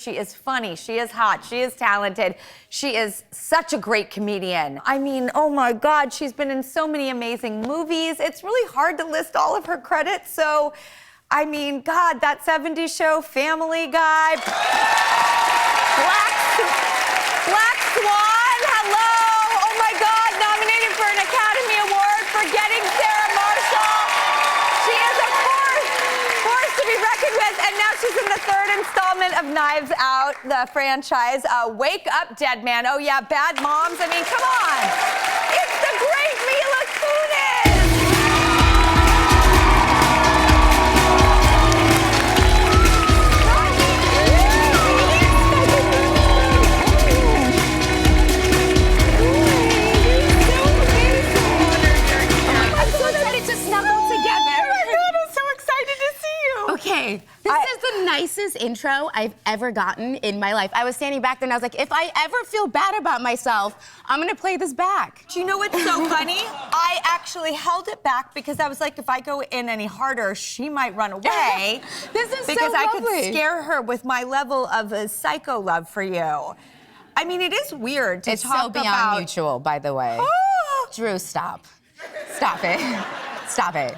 She is funny, she is hot, she is talented. She is such a great comedian. I mean, oh my God, she's been in so many amazing movies. It's really hard to list all of her credits, so, I mean, God, that 70s show, Family Guy, Black Swan, hello, oh my God, nominated for an Academy Award for Getting Sarah Marshall. She is a force to be reckoned with, and now she's in the third installment of Knives Out, the franchise. Wake Up, Dead Man. Oh yeah, Bad Moms. I mean, come on. It's the great Mila Kunis. I'm so excited to snuggle together. Oh my God, I'm so excited to see you. Okay, this is the nicest intro I've ever gotten in my life. I was standing back there and I was like, if I ever feel bad about myself, I'm gonna play this back. Do you know what's so funny? I actually held it back because I was like, if I go in any harder, she might run away. This is because so I lovely. could scare her with my level of a psycho love for you. I mean, it is weird to It's talk so beyond about... mutual, by the way. Oh! Drew, stop. Stop it. Stop it.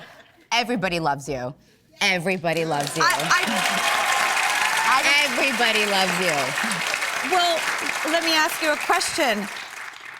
Everybody loves you. Everybody loves you. Everybody loves you. Well, let me ask you a question.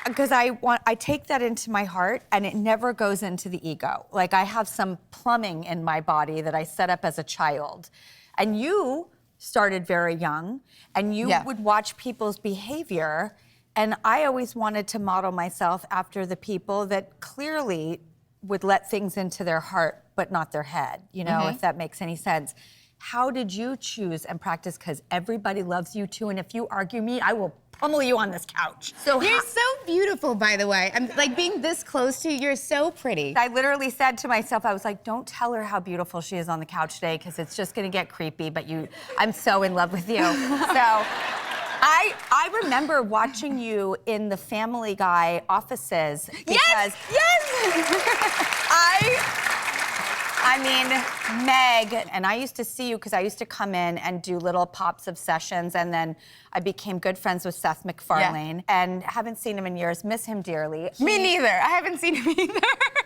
Because I take that into my heart and it never goes into the ego. Like I have some plumbing in my body that I set up as a child. And you started very young and you would watch people's behavior. And I always wanted to model myself after the people that clearly would let things into their heart, but not their head, you know, if that makes any sense. How did you choose and practice? Because everybody loves you too, and if you argue me, I will pummel you on this couch. So You're so beautiful, by the way. I'm like being this close to you, you're so pretty. I literally said to myself, I was like, don't tell her how beautiful she is on the couch today, because it's just gonna get creepy, but I'm so in love with you. So, I remember watching you in the Family Guy offices because I mean, Meg, and I used to see you because I used to come in and do little pops of sessions, and then I became good friends with Seth MacFarlane, and haven't seen him in years, miss him dearly. Me neither, I haven't seen him either.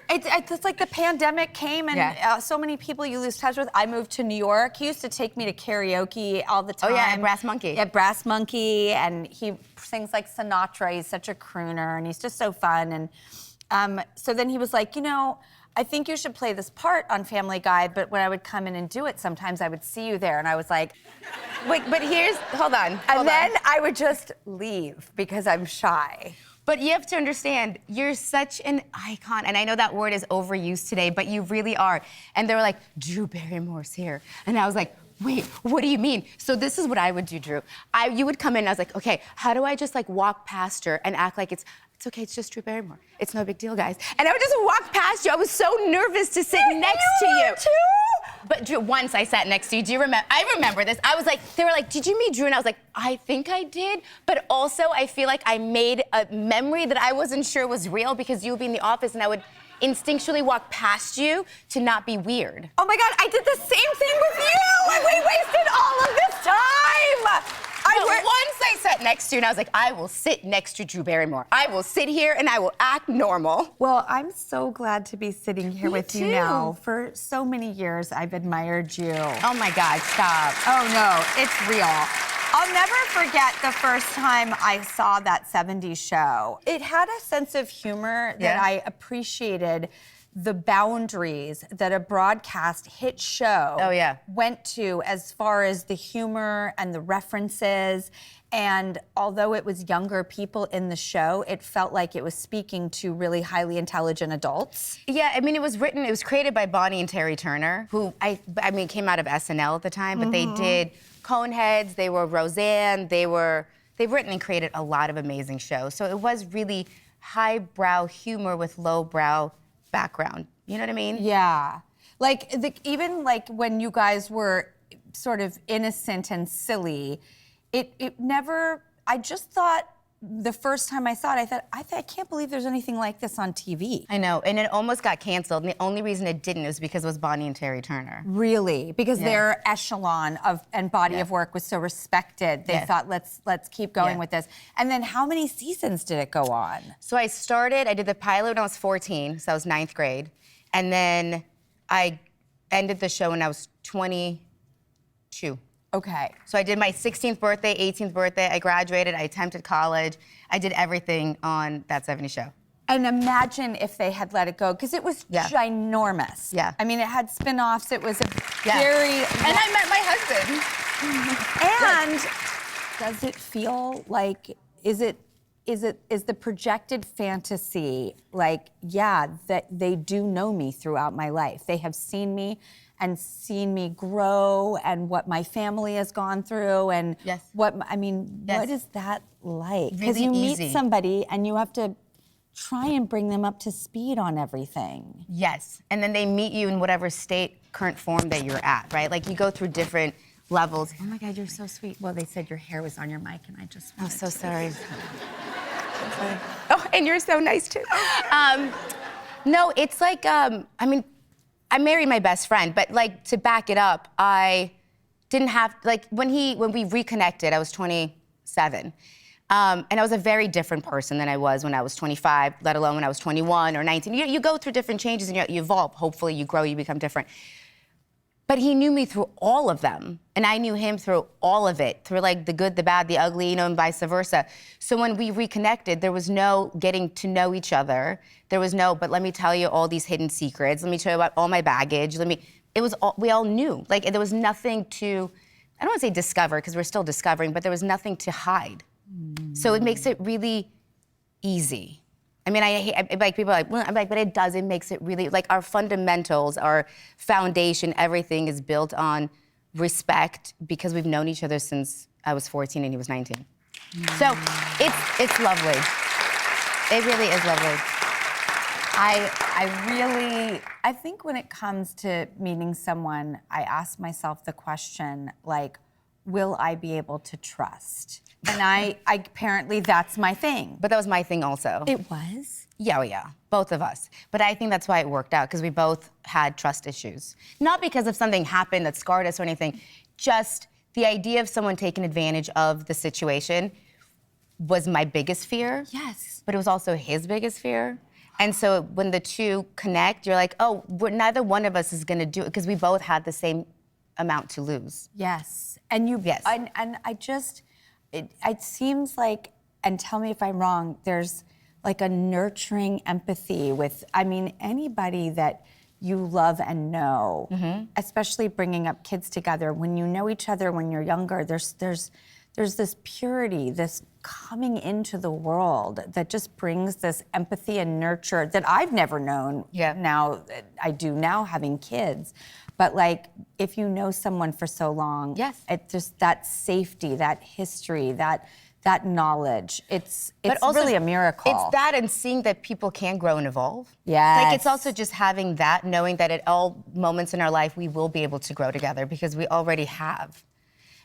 It's like the pandemic came and so many people you lose touch with. I moved to New York. He used to take me to karaoke all the time. Oh yeah, at Brass Monkey. At Brass Monkey, and he sings like Sinatra. He's such a crooner, and he's just so fun. And so then he was like, you know, I think you should play this part on Family Guy, but when I would come in and do it, sometimes I would see you there, and I was like, wait, but hold on. And then I would just leave because I'm shy. But you have to understand, you're such an icon, and I know that word is overused today, but you really are. And they were like, Drew Barrymore's here. And I was like, wait, what do you mean? So this is what I would do, Drew. You would come in, and I was like, okay, how do I just like walk past her and act like it's okay, it's just Drew Barrymore. It's no big deal, guys. And I would just walk past you. I was so nervous to sit next to you. Too? But Drew, once I sat next to you, do you remember? I remember this. I was like, they were like, did you meet Drew? And I was like, I think I did. But also, I feel like I made a memory that I wasn't sure was real because you would be in the office and I would instinctually walk past you to not be weird. Oh my God, I did the same thing with you! And we wasted all of this time! Once I sat next to you and I was like, I will sit next to Drew Barrymore. I will sit here and I will act normal. Well, I'm so glad to be sitting here with you now. For so many years, I've admired you. Oh my God, stop. Oh no, it's real. I'll never forget the first time I saw that 70s show. It had a sense of humor that I appreciated the boundaries that a broadcast hit show went to as far as the humor and the references. And although it was younger people in the show, it felt like it was speaking to really highly intelligent adults. Yeah, I mean, it was created by Bonnie and Terry Turner, who I mean, came out of SNL at the time, but they did Coneheads, they were Roseanne, they've written and created a lot of amazing shows. So it was really highbrow humor with lowbrow background. You know what I mean? Yeah. Like, even like when you guys were sort of innocent and silly, it never, I just thought the first time I saw it, I thought, I can't believe there's anything like this on TV. I know, and it almost got canceled. And the only reason it didn't was because it was Bonnie and Terry Turner. Really? Because their echelon and body of work was so respected. They thought, let's keep going with this. And then how many seasons did it go on? So I did the pilot when I was 14, so I was 9th grade. And then I ended the show when I was 22. Okay. So I did my 16th birthday, 18th birthday, I graduated, I attempted college. I did everything on That 70s Show. And imagine if they had let it go, because it was ginormous. Yeah. I mean, it had spin-offs, it was a very... And I met my husband. And does it feel like, is the projected fantasy like, yeah, that they do know me throughout my life. They have seen me and seen me grow and what my family has gone through and what is that like? Because Really you meet easy. somebody and you have to try and bring them up to speed on everything. Yes, and then they meet you in whatever current form that you're at, right? Like you go through different levels. Oh my God, you're so sweet. Well, they said your hair was on your mic and I just I'm wanted so to- sorry. Oh, and you're so nice too. No, it's like, I married my best friend, but like to back it up, I didn't have, like when we reconnected, I was 27. And I was a very different person than I was when I was 25, let alone when I was 21 or 19. You go through different changes and you evolve. Hopefully you grow, you become different. But he knew me through all of them. And I knew him through all of it, through like the good, the bad, the ugly, and vice versa. So when we reconnected, there was no getting to know each other. There was no, but let me tell you all these hidden secrets. Let me tell you about all my baggage. We all knew. Like there was nothing to, I don't want to say discover, because we're still discovering, but there was nothing to hide. So it makes it really easy. I mean, like people are like, well, I'm like, but it does. It makes it really, like our fundamentals, our foundation, everything is built on respect because we've known each other since I was 14 and he was 19. So it's lovely. It really is lovely. I think when it comes to meeting someone, I ask myself the question, like, will I be able to trust? And I apparently that's my thing. But that was my thing also. It was? Yeah, both of us. But I think that's why it worked out, because we both had trust issues. Not because of something happened that scarred us or anything, just the idea of someone taking advantage of the situation was my biggest fear. Yes. But it was also his biggest fear. And so when the two connect, you're like, oh, neither one of us is gonna do it, because we both had the same amount to lose. Yes. And I just, it seems like, and tell me if I'm wrong, there's like a nurturing empathy with, anybody that you love and know, especially bringing up kids together. When you know each other when you're younger, there's this purity, this coming into the world that just brings this empathy and nurture that I've never known. Now, I do now having kids. But like, if you know someone for so long, it's just that safety, that history, that knowledge, it's also, really a miracle. It's that and seeing that people can grow and evolve. Yes. Like it's also just having that, knowing that at all moments in our life, we will be able to grow together because we already have.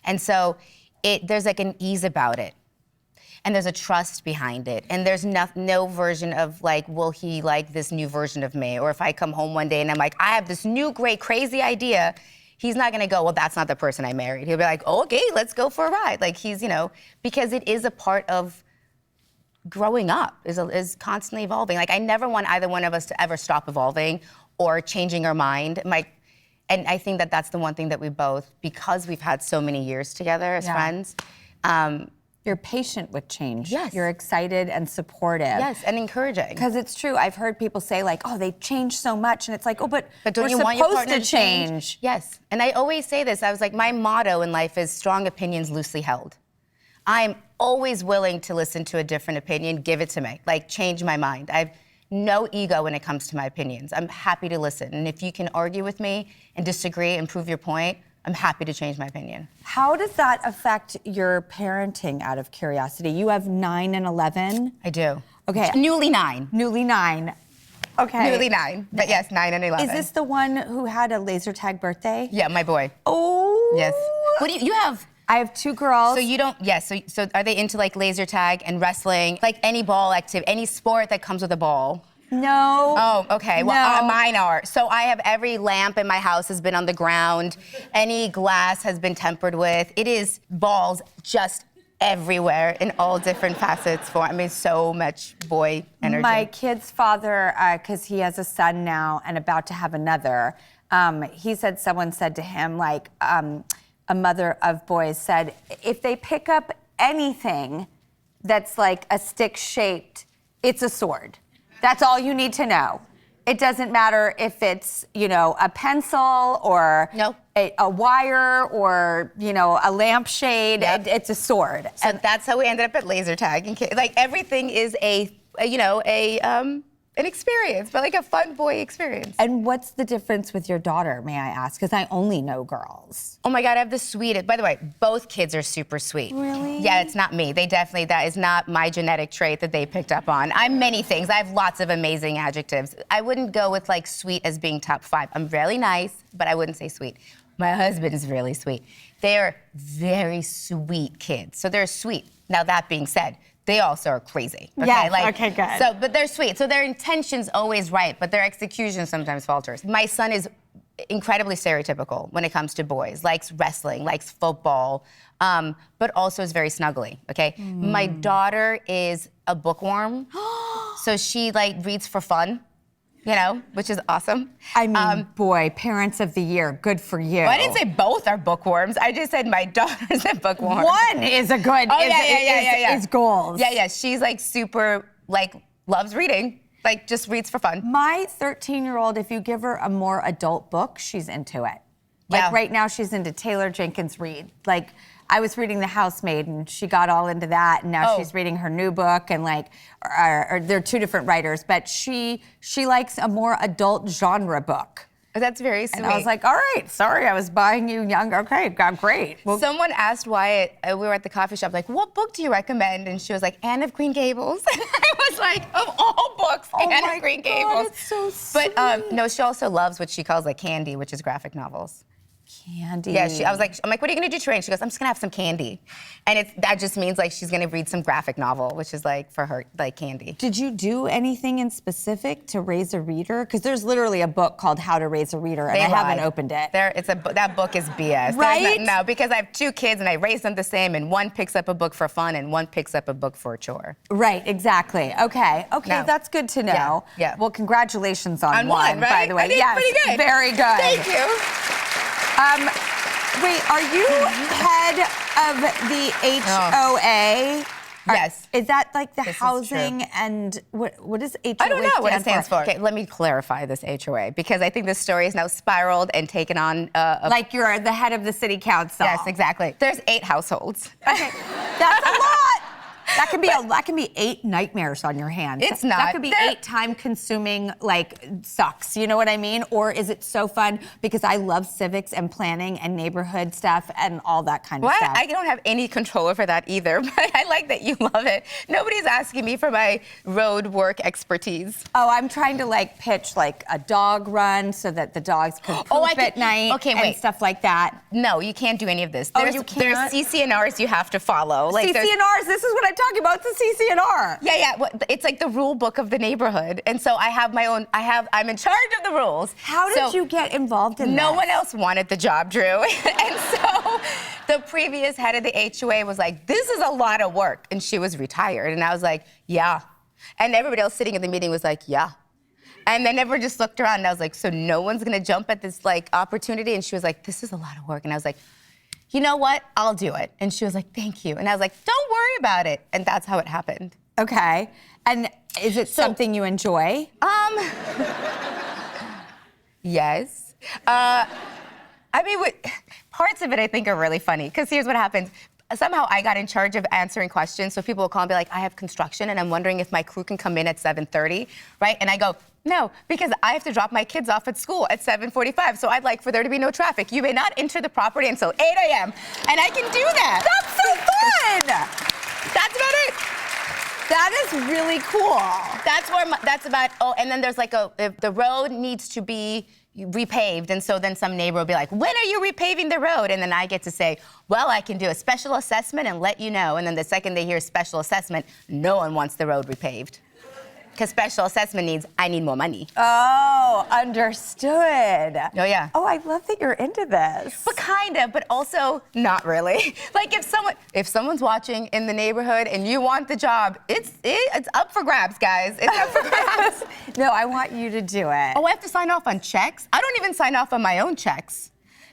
And so there's like an ease about it. And there's a trust behind it. And there's no version of like, will he like this new version of me? Or if I come home one day and I'm like, I have this new, great, crazy idea, he's not gonna go, well, that's not the person I married. He'll be like, oh, okay, let's go for a ride. Like he's, because it is a part of growing up, is constantly evolving. Like I never want either one of us to ever stop evolving or changing our mind. And I think that that's the one thing that we both, because we've had so many years together as friends, you're patient with change. Yes. You're excited and supportive. Yes, and encouraging. Because it's true. I've heard people say like, oh, they changed so much. And it's like, oh, but don't we're you want your supposed partner to change. Yes. And I always say this. I was like, my motto in life is strong opinions loosely held. I'm always willing to listen to a different opinion. Give it to me. Like, change my mind. I've no ego when it comes to my opinions. I'm happy to listen. And if you can argue with me and disagree and prove your point, I'm happy to change my opinion. How does that affect your parenting, out of curiosity? You have 9 and 11? I do. Okay. Newly 9. Newly 9. Okay. Newly 9. But yes, 9 and 11. Is this the one who had a laser tag birthday? Yeah, my boy. Oh. Yes. What do you have I have 2 girls. So you don't, yes, so are they into like laser tag and wrestling? Like any ball activity, any sport that comes with a ball? No. Oh, okay. Well, No. mine are. So I have every lamp in my house has been on the ground. Any glass has been tempered with. It is balls just everywhere in all different facets. I mean, so much boy energy. My kid's father, because he has a son now and about to have another, he said someone said to him, like, a mother of boys said, if they pick up anything that's like a stick shaped, it's a sword. That's all you need to know. It doesn't matter if it's, a pencil or a wire or, a lampshade. Yep. It's a sword. So that's how we ended up at laser tag. Like everything is an experience, but like a fun boy experience. And what's the difference with your daughter, may I ask? Because I only know girls. Oh my God, I have the sweetest. By the way, both kids are super sweet. Really? Yeah, it's not me. That is not my genetic trait that they picked up on. I'm many things. I have lots of amazing adjectives. I wouldn't go with like sweet as being top 5. I'm really nice, but I wouldn't say sweet. My husband is really sweet. They're very sweet kids. So they're sweet. Now that being said, they also are crazy. Okay? Yes, okay, good. So, but they're sweet. So their intention's always right, but their execution sometimes falters. My son is incredibly stereotypical when it comes to boys. Likes wrestling, likes football, but also is very snuggly, okay? My daughter is a bookworm. So she reads for fun, which is awesome. I mean, boy, parents of the year, good for you. Well, I didn't say both are bookworms. I just said my daughter's a bookworm. One is a good, is goals. Yeah, she's super, loves reading. Just reads for fun. My 13-year-old, if you give her a more adult book, she's into it. Yeah. Right now, she's into Taylor Jenkins Reid. I was reading The Housemaid, and she got all into that, and now she's reading her new book, and they're 2 different writers, but she likes a more adult genre book. That's very sweet. And I was like, all right, sorry, I was buying you young. Okay, great. Well, someone asked Wyatt, we were at the coffee shop, what book do you recommend? And she was like, Anne of Green Gables. I was like, of all books, Anne of Green Gables. It's so sweet. But no, she also loves what she calls candy, which is graphic novels. Candy. Yeah, I'm like, what are you gonna do today? And she goes, I'm just gonna have some candy. And that just means she's gonna read some graphic novel, which is for her, candy. Did you do anything in specific to raise a reader? Because there's literally a book called How to Raise a Reader, and I haven't opened it. That book is BS. Right? No, because I have 2 kids and I raise them the same, and one picks up a book for fun and one picks up a book for a chore. Right, exactly. Okay, No. that's good to know. Yeah. Well, congratulations on one, right? by the way. I did yes, pretty good. Very good. Thank you. Wait, are you head of the HOA? Yes. Is that the This is housing true. and what is HOA? I don't know what it stands for. Okay, let me clarify this HOA because I think this story is now spiraled and taken on Like you're the head of the city council. Yes, exactly. There's 8 households. Okay, that's a lot. That can be 8 nightmares on your hands. It's not. That could be 8 time-consuming sucks. You know what I mean? Or is it so fun because I love civics and planning and neighborhood stuff and all that kind of stuff. I don't have any control over that either, but I like that you love it. Nobody's asking me for my road work expertise. Oh, I'm trying to pitch a dog run so that the dogs can poop at night and stuff like that. No, you can't do any of this. You can't? There's CCNRs you have to follow. CCNRs, this is what I'm talking about, it's a CCNR. Yeah. Well, it's the rule book of the neighborhood. And so I have my own, I'm in charge of the rules. How did you get involved in No this? one else wanted the job, Drew. And so the previous head of the HOA was like, this is a lot of work. And she was retired. And I was like, yeah. And everybody else sitting in the meeting was like, yeah. And then everyone just looked around and I was like, so no one's gonna jump at this opportunity? And she was like, this is a lot of work. And I was like, you know what? I'll do it. And she was like, thank you. And I was like, don't worry about it. And that's how it happened. Okay. And is it something you enjoy? Yes. Parts of it I think are really funny because here's what happens. Somehow I got in charge of answering questions. So people will call and be like, I have construction and I'm wondering if my crew can come in at 7:30, right? And I go, no, because I have to drop my kids off at school at 7:45. So I'd like for there to be no traffic. You may not enter the property until 8 a.m. And I can do that. That's so fun! That's about it. That is really cool. That's about, and then there's if the road needs to be, repaved, and so then some neighbor will be like, when are you repaving the road? And then I get to say, well, I can do a special assessment and let you know. And then the second they hear special assessment, no one wants the road repaved. Because special assessment means I need more money. Oh, understood. Oh, yeah. Oh, I love that you're into this. But kind of, but also not really. Like if someone's watching in the neighborhood and you want the job, it's up for grabs, guys. It's up for grabs. No, I want you to do it. Oh, I have to sign off on checks? I don't even sign off on my own checks.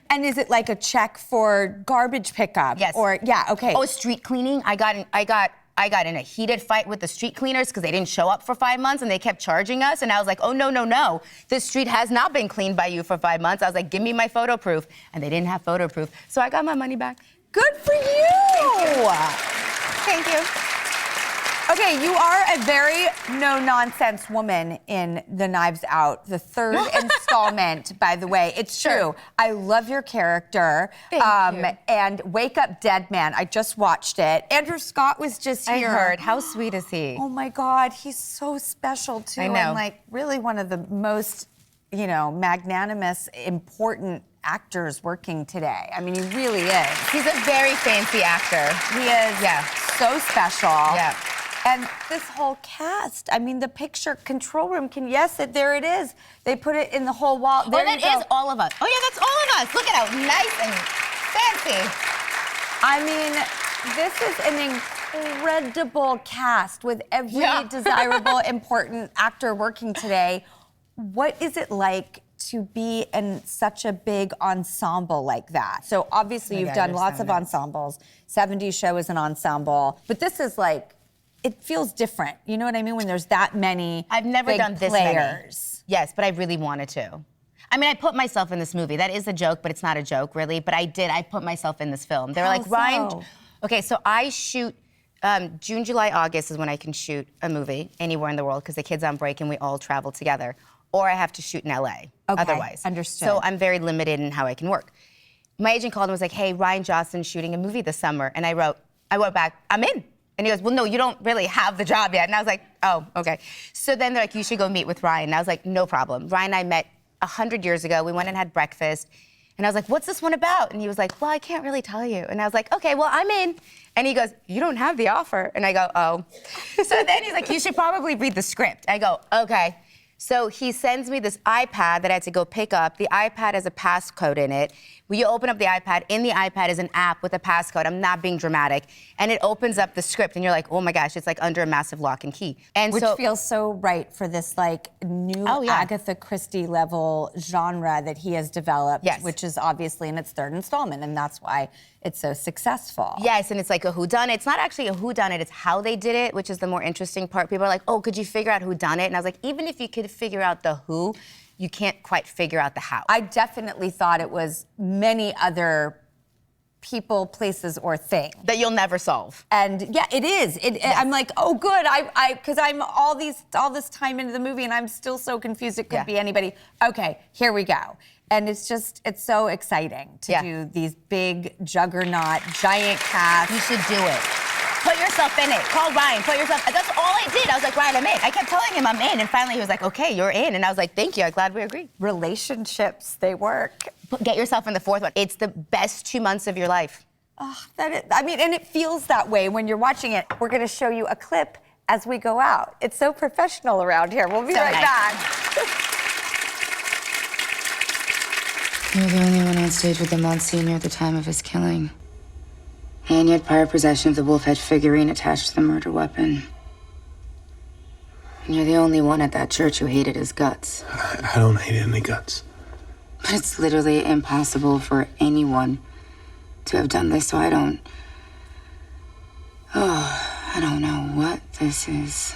And is it like a check for garbage pickup? Yes. Or, yeah, okay. Oh, street cleaning? I got in a heated fight with the street cleaners because they didn't show up for 5 months and they kept charging us. And I was like, oh, no. This street has not been cleaned by you for 5 months. I was like, give me my photo proof. And they didn't have photo proof. So I got my money back. Good for you. Thank you. Okay, you are a very no-nonsense woman in The Knives Out, the third installment, by the way. It's true. I love your character. Thank you. And Wake Up Dead Man, I just watched it. Andrew Scott was just here. I heard. How sweet is he? Oh my God, he's so special too. I know. And like really one of the most, magnanimous, important actors working today. I mean, he really is. He's a very fancy actor. He is so special. Yeah. And this whole cast, I mean, the picture control room there it is. They put it in the whole wall. There that is all of us. Oh yeah, that's all of us. Look at how nice and fancy. I mean, this is an incredible cast with every desirable, important actor working today. What is it like to be in such a big ensemble like that? So obviously you've done lots of ensembles. 70s Show is an ensemble, but this is like, it feels different. You know what I mean? When there's that many I've never big done this players. many. Yes, but I really wanted to. I mean, I put myself in this movie. That is a joke, but it's not a joke, really. But I put myself in this film. They were like, Ryan. So? Okay, so I shoot, June, July, August is when I can shoot a movie anywhere in the world because the kids on break and we all travel together. Or I have to shoot in LA otherwise. Understood. So I'm very limited in how I can work. My agent called and was like, hey, Ryan Johnson's shooting a movie this summer. And I wrote back, I'm in. And he goes, well, no, you don't really have the job yet. And I was like, oh, okay. So then they're like, you should go meet with Ryan. And I was like, no problem. Ryan and I met 100 years ago. We went and had breakfast. And I was like, what's this one about? And he was like, well, I can't really tell you. And I was like, okay, well, I'm in. And he goes, you don't have the offer. And I go, oh. So then he's like, you should probably read the script. I go, okay. So he sends me this iPad that I had to go pick up. The iPad has a passcode in it. When you open up the iPad, in the iPad is an app with a passcode. I'm not being dramatic. And it opens up the script, and you're like, oh my gosh, it's like under a massive lock and key. And Which feels so right for this like new Agatha Christie level genre that he has developed, which is obviously in its third installment, and that's why it's so successful. Yes, and it's like a whodunit. It's not actually a whodunit, it's how they did it, which is the more interesting part. People are like, oh, could you figure out who done it? And I was like, even if you could figure out the who, you can't quite figure out the how. I definitely thought it was many other people, places, or things that you'll never solve. And yeah, it is. I'm like, oh, good. Because I'm all this time into the movie, and I'm still so confused. It could be anybody. Okay, here we go. And it's so exciting to do these big juggernaut, giant casts. You should do it. Put yourself in it. Call Ryan. That's all I did. I was like, Ryan, I'm in. I kept telling him I'm in. And finally he was like, okay, you're in. And I was like, thank you. I'm glad we agreed. Relationships, they work. Get yourself in the fourth one. It's the best 2 months of your life. Oh, and it feels that way when you're watching it. We're going to show you a clip as we go out. It's so professional around here. We'll be right back. You're the only one on stage with the Monsignor at the time of his killing. And you had prior possession of the wolf-head figurine attached to the murder weapon. And you're the only one at that church who hated his guts. I don't hate any guts. But it's literally impossible for anyone to have done this, so I don't know what this is.